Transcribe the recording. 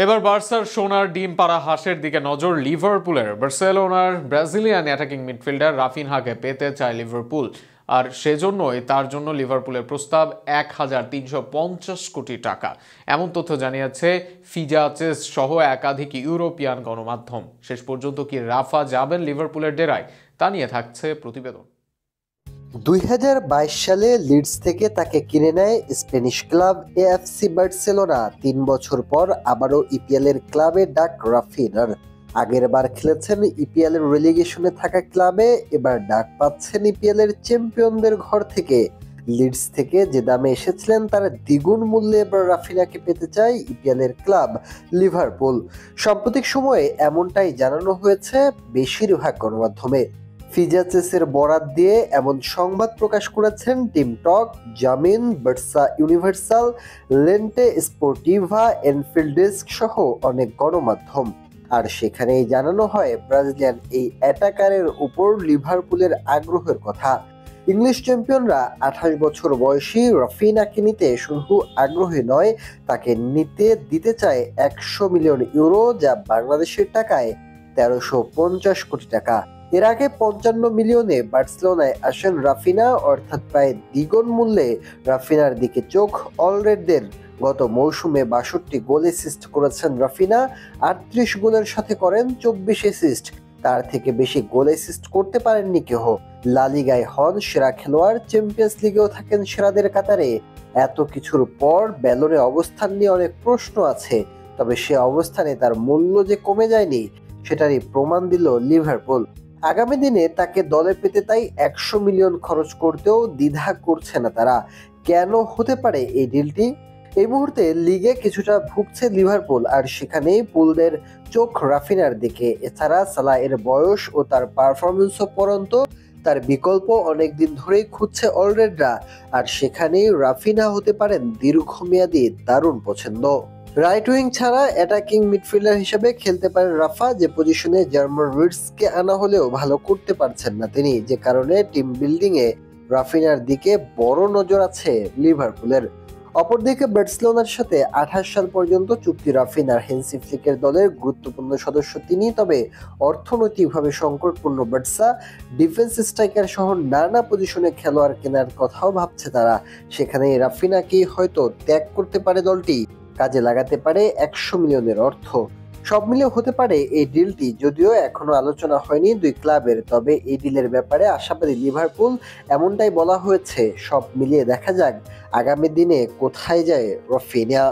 এবার বার্সার সোনার ডিম পাড়া হাঁসের দিকে নজর লিভারপুলের। বার্সেলোনার ব্রাজিলিয়ান অ্যাটাকিং মিডফিল্ডার রাফিনহাকে পেতে চায় লিভারপুল, আর সেজন্যই তার জন্য লিভারপুলের প্রস্তাব 1,350 কোটি টাকা। এমন তথ্য জানিয়েছে ফিজাচেস সহ একাধিক ইউরোপিয়ান গণমাধ্যম। শেষ পর্যন্ত কি রাফা যাবেন লিভারপুলের ডেরায়, তা নিয়ে থাকছে প্রতিবেদন। 2022 সালে লিডস থেকে তাকে কিনে নেয় স্প্যানিশ ক্লাব এএফসি বার্সেলোনা। 3 বছর পর আবারও ইপিএল এর ক্লাবে ডাক রাফিনার। আগের বার খেলেছেন ইপিএল এর রেলিগেশনে থাকা ক্লাবে, এবার ডাক পাচ্ছেন ইপিএল এর চ্যাম্পিয়নদের ঘর থেকে। লিডস থেকে যে দামে এসেছিলেন তার দ্বিগুণ মূল্যে এবার রাফিনাকে পেতে চায় ইপিএল এর ক্লাব লিভারপুল। সাম্প্রতিক সময়ে এমনটাই জানানো হয়েছে বেশিরভাগ গণমাধ্যমে। ফিজাচেসের বরাত দিয়ে এমন সংবাদ প্রকাশ করেছেন টিম টক, জামিন, বার্সা ইউনিভার্সাল, লেন্টে স্পোর্টিভা, এনফিল্ড ডেস্ক সহ অনেক গণমাধ্যম। আর সেখানেই জানানো হয় ব্রাজিলিয়ান এই অ্যাটাকারের উপর লিভারপুলের আগ্রহের কথা। ইংলিশ চ্যাম্পিয়নরা 28 বছর বয়সী রাফিনাকে নিতে শুধু আগ্রহী নয়, তাকে নিতে দিতে চায় 100 মিলিয়ন ইউরো, যা বাংলাদেশের টাকায় 1350 কোটি টাকা। এর আগে 55 মিলিয়নে বার্সেলোনায় আসেন রাফিনা, অর্থাৎ প্রায় দ্বিগুণ মূল্যে রাফিনার দিকে চোখ অলরেডদের। গত মৌসুমে 62 গোল অ্যাসিস্ট করেছেন রাফিনা, 38 গোলের সাথে করেন 24 অ্যাসিস্ট। তার থেকে বেশি গোল অ্যাসিস্ট করতে পারেননি কেহ। লা লিগায় হন সেরা খেলোয়াড়, চ্যাম্পিয়ন্স লিগেও থাকেন সেরাদের কাতারে। এত কিছুর পর ব্যালনে অবস্থান নিয়ে অনেক প্রশ্ন আছে, তবে সে অবস্থানে তার মূল্য যে কমে যায়নি সেটারই প্রমাণ দিল লিভারপুল। আগামী দিনে তাকে দলে পেতে তাই 100 মিলিয়ন খরচ করতেও দ্বিধা করছে না তারা। কেন হতে পারে এই ডিলটি? এই মুহূর্তে লিগে কিছুটা ভুগছে লিভারপুল, আর সেখানেই পুলদের চোখ রাফিনার দিকে। এছাড়া সালাহ এর বয়স ও তার পারফরমেন্সও পরন্ত, তার বিকল্প অনেকদিন ধরেই খুঁজছে অলরেডরা, আর সেখানেই রাফিনা হতে পারেন দীর্ঘমেয়াদী দারুণ পছন্দ। রাইট উইং ছাড়া অ্যাটাকিং মিডফিল্ডার হিসেবে খেলতে পারেন রাফা, যে পজিশনে জার্মান রিডসকে আনা হলেও ভালো করতে পারছেন না তিনি, যে কারণে টিম বিল্ডিং এ রাফিনার দিকে বড় নজর আছে লিভারপুলের। অপরদিকে বার্সেলোনার সাথে 28 সাল পর্যন্ত চুক্তি রাফিনার। হ্যান্সি ফ্লিকের দলের গুরুত্বপূর্ণ সদস্য তিনি, তবে অর্থনৈতিকভাবে সংকটপূর্ণ বার্সা ডিফেন্স স্ট্রাইকার সহ নানা পজিশনে খেলোয়াড় কেনার কথাও ভাবছে তারা। সেখানে রাফিনাকেই হয়তো ত্যাগ করতে পারে দলটি, কাজে লাগাতে পারে 100 মিলিয়নের অর্থ। সব মিলে হতে পারে এই ডিলটি, যদিও এখনো আলোচনা হয়নি দুই ক্লাবের। তবে এই ডিলের ব্যাপারে আশাবাদী লিভারপুল, এমনটাই বলা হয়েছে। সব মিলিয়ে দেখা যাক আগামী দিনে কোথায় যায় রাফিনা।